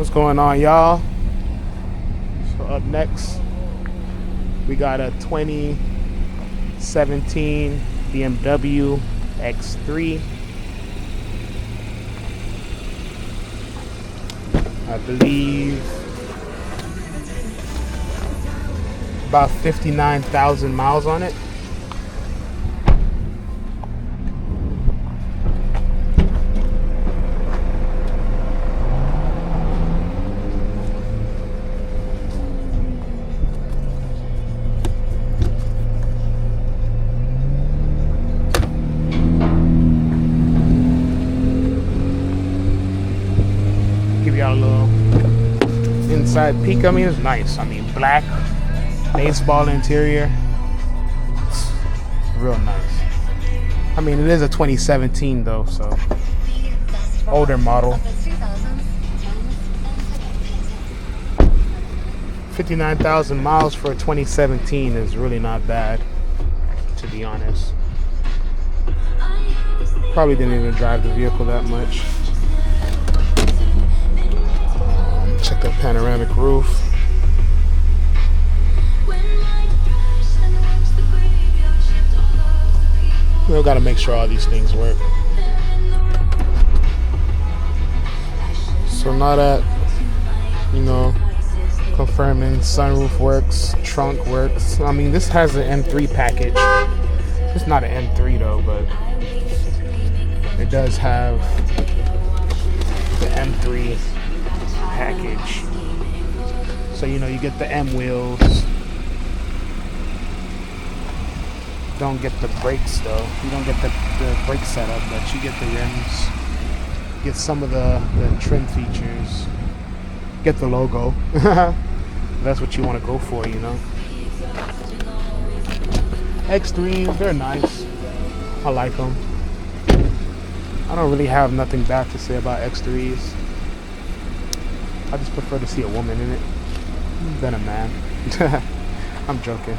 What's going on, y'all? So up next we got a 2017 BMW X3. I believe about 59,000 miles on it. Give y'all a little inside peek. I mean, it's nice. I mean, black baseball interior. It's real nice. I mean, it is a 2017 though, so older model. 59,000 miles for a 2017 is really not bad, to be honest. Probably didn't even drive the vehicle that much. Check that panoramic roof. We got to make sure all these things work. So now that, confirming sunroof works, trunk works. I mean, this has an M3 package. It's not an M3 though, but it does have the M3 package. So you get the M wheels. Don't get the brakes though. You don't get the brake setup, but you get the rims. Get some of the trim features. Get the logo. That's what you want to go for, X3s, they're nice. I like them. I don't really have nothing bad to say about X3s. I just prefer to see a woman in it than a man. I'm joking.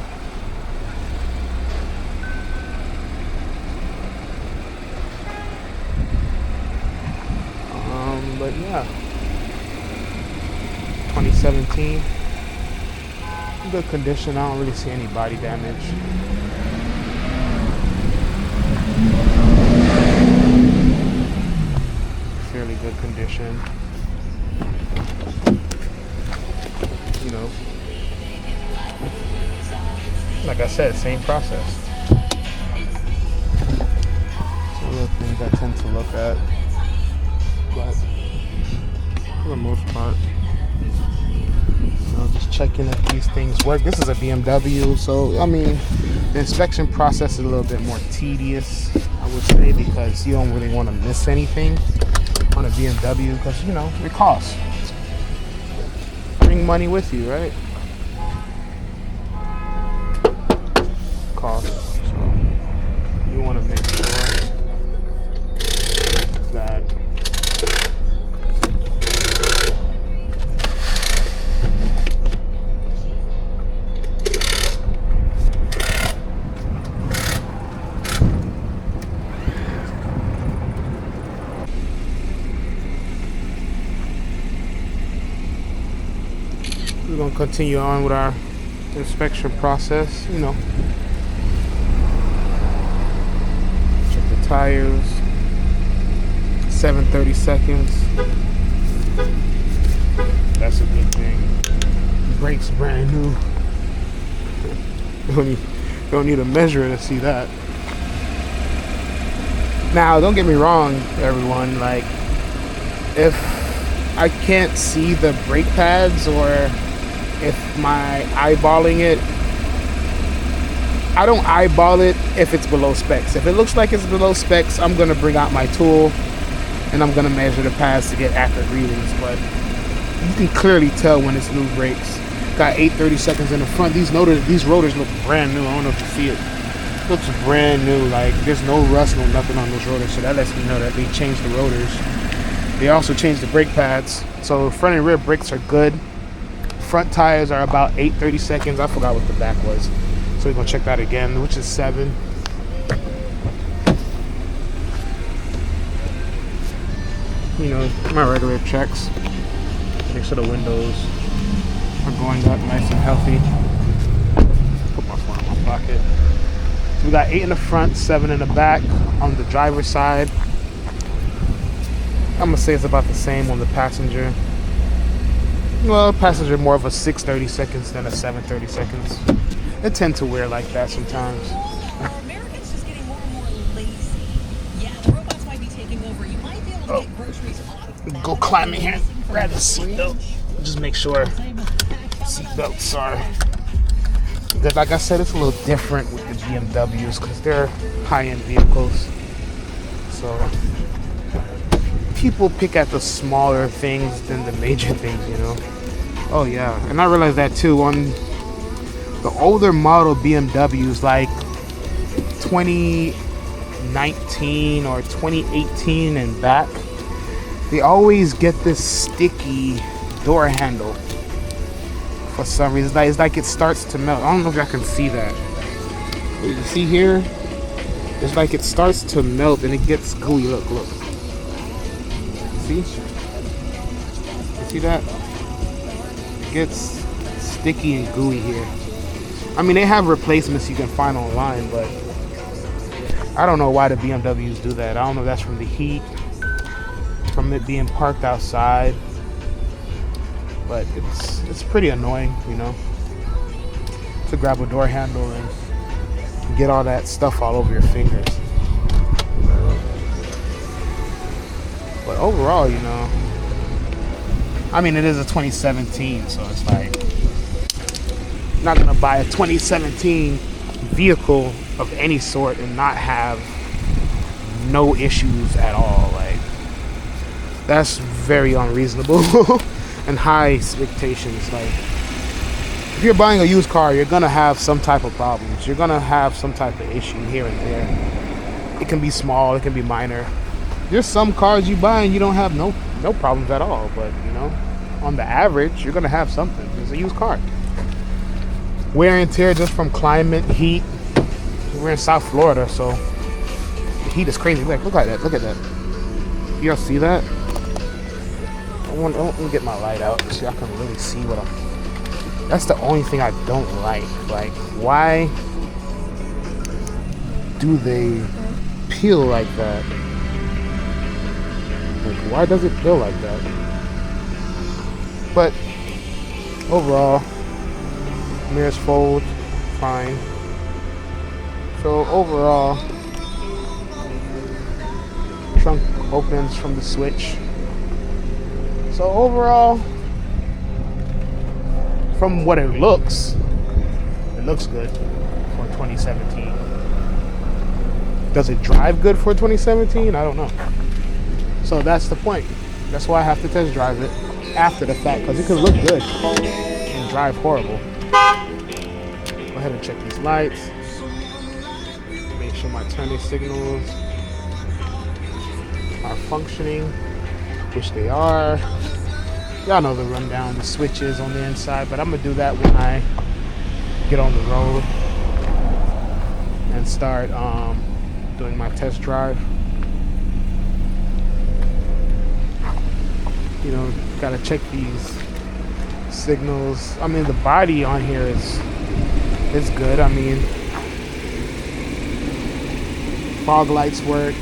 But yeah, 2017, good condition. I don't really see any body damage. Fairly good condition. Like I said, same process. So little things I tend to look at, but for the most part, just checking if these things work. This is a BMW, so I mean, the inspection process is a little bit more tedious, I would say, because you don't really want to miss anything on a BMW, because it costs. Bring money with you, right? Cost. So you want to make sure that we're going to continue on with our inspection process. Check the tires. 730 seconds. That's a good thing. Brakes brand new. Don't need a measure to see that. Now, don't get me wrong, everyone. Like, if I can't see the brake pads, or if my eyeballing it, I don't eyeball it if it's below specs. If it looks like it's below specs, I'm gonna bring out my tool and I'm gonna measure the pads to get accurate readings. But you can clearly tell when it's new brakes. Got 830 seconds in the front. These rotors look brand new. I don't know if you see it. Looks brand new. Like, there's no rust, no nothing on those rotors. So that lets me know that they changed the rotors. They also changed the brake pads. So front and rear brakes are good. Front tires are about 830 seconds. I forgot what the back was. So we're gonna check that again, which is 7. My regular checks. Make sure the windows are going up nice and healthy. Put my phone in my pocket. So we got 8 in the front, 7 in the back. On the driver's side, I'm gonna say it's about the same on the passenger. Well, passenger more of a 6:30 seconds than a 7:30 seconds. They tend to wear like that sometimes. Americans just getting more and more lazy. Yeah, the robots might be taking over. You might be able to get groceries automatically. Go climb in here, grab the seatbelt. Just make sure seatbelts are good. Like I said, it's a little different with the BMWs because they're high-end vehicles. So people pick at the smaller things than the major things, you know. Oh yeah, and I realized that too on the older model BMWs, like 2019 or 2018 and back, they always get this sticky door handle for some reason. It's like it starts to melt. I don't know if y'all can see that. You can see here, it's like it starts to melt and it gets gooey. Look. See? You see that? It gets sticky and gooey here. I mean, they have replacements you can find online, but I don't know why the BMWs do that. I don't know if that's from the heat, from it being parked outside, but it's pretty annoying, you know, to grab a door handle and get all that stuff all over your fingers. But overall, you know, I mean, it is a 2017, so it's like, I'm not gonna buy a 2017 vehicle of any sort and not have no issues at all. Like, that's very unreasonable and high expectations. Like, if you're buying a used car, you're gonna have some type of problems. You're gonna have some type of issue here and there. It can be small, it can be minor. There's some cars you buy and you don't have no problems at all, but you know, on the average, you're gonna have something. It's a used car. Wear and tear just from climate, heat. We're in South Florida, so the heat is crazy. Look at that. Look at that. Y'all see that? I want to get my light out so I can really see what I'm. That's the only thing I don't like. Like, why do they peel like that? Like, why does it peel like that? But overall, mirrors fold fine. So overall, trunk opens from the switch. So overall, from what it looks good for 2017. Does it drive good for 2017? I don't know. So that's the point. That's why I have to test drive it after the fact, because it could look good and drive horrible. Go ahead and check these lights. Make sure my turning signals are functioning, which they are. Y'all know the rundown, the switches on the inside, but I'm gonna do that when I get on the road and start doing my test drive. You know, gotta check these signals. I mean, the body on here is good. I mean, fog lights work,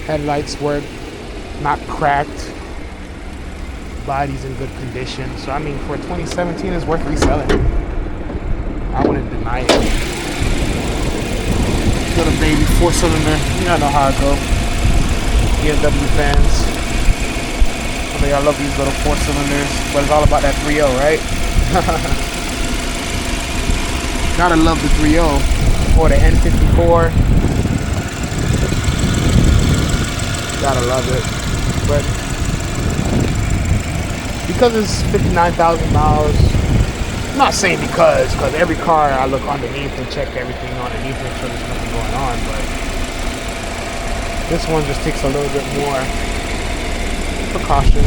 headlights work, not cracked. Body's in good condition. So I mean, for 2017, it's worth reselling. I wouldn't deny it. Little baby 4-cylinder. You all know how it go. BMW fans. I mean, I love these little 4-cylinders, but it's all about that 3.0, right? Gotta love the 3.0 or the N54. Gotta love it. But because it's 59,000 miles, I'm not saying because every car I look underneath and check everything underneath, make sure there's nothing going on, but this one just takes a little bit more precaution.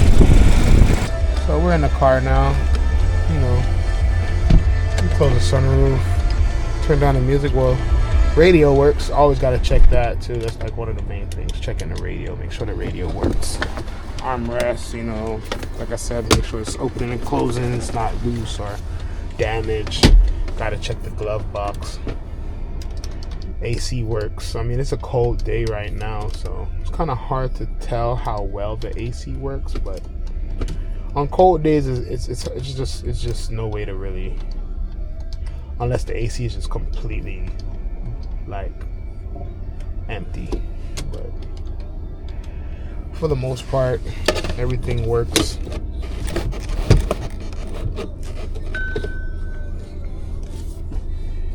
So we're in the car now. You know, close the sunroof, turn down the music. Well, radio works. Always got to check that too. That's like one of the main things. Checking the radio, make sure the radio works. armrest, you know, like I said, make sure it's opening and closing, it's not loose or damaged. Gotta check the glove box. AC works. I mean, it's a cold day right now, so it's kind of hard to tell how well the AC works, but on cold days it's just no way to really, unless the AC is just completely like empty. But for the most part, everything works.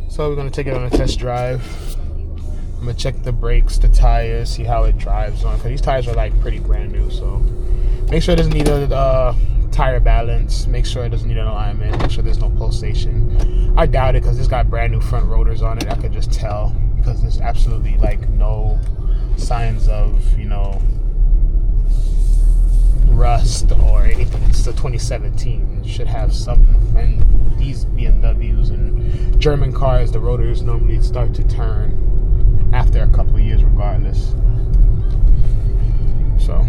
So we're gonna take it on a test drive. I'm gonna check the brakes, the tires, see how it drives on, because these tires are like pretty brand new. So make sure it doesn't need a tire balance, make sure it doesn't need an alignment, make sure there's no pulsation. I doubt it, because it's got brand new front rotors on it. I could just tell, because there's absolutely like no signs of, you know, rust or anything. It's the 2017. It should have something. And these BMWs and German cars, the rotors normally start to turn after a couple of years regardless. So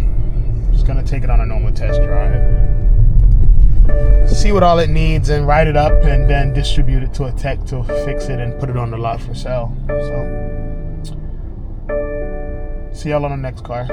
just gonna take it on a normal test drive and see what all it needs and write it up, and then distribute it to a tech to fix it and put it on the lot for sale. So see y'all on the next car.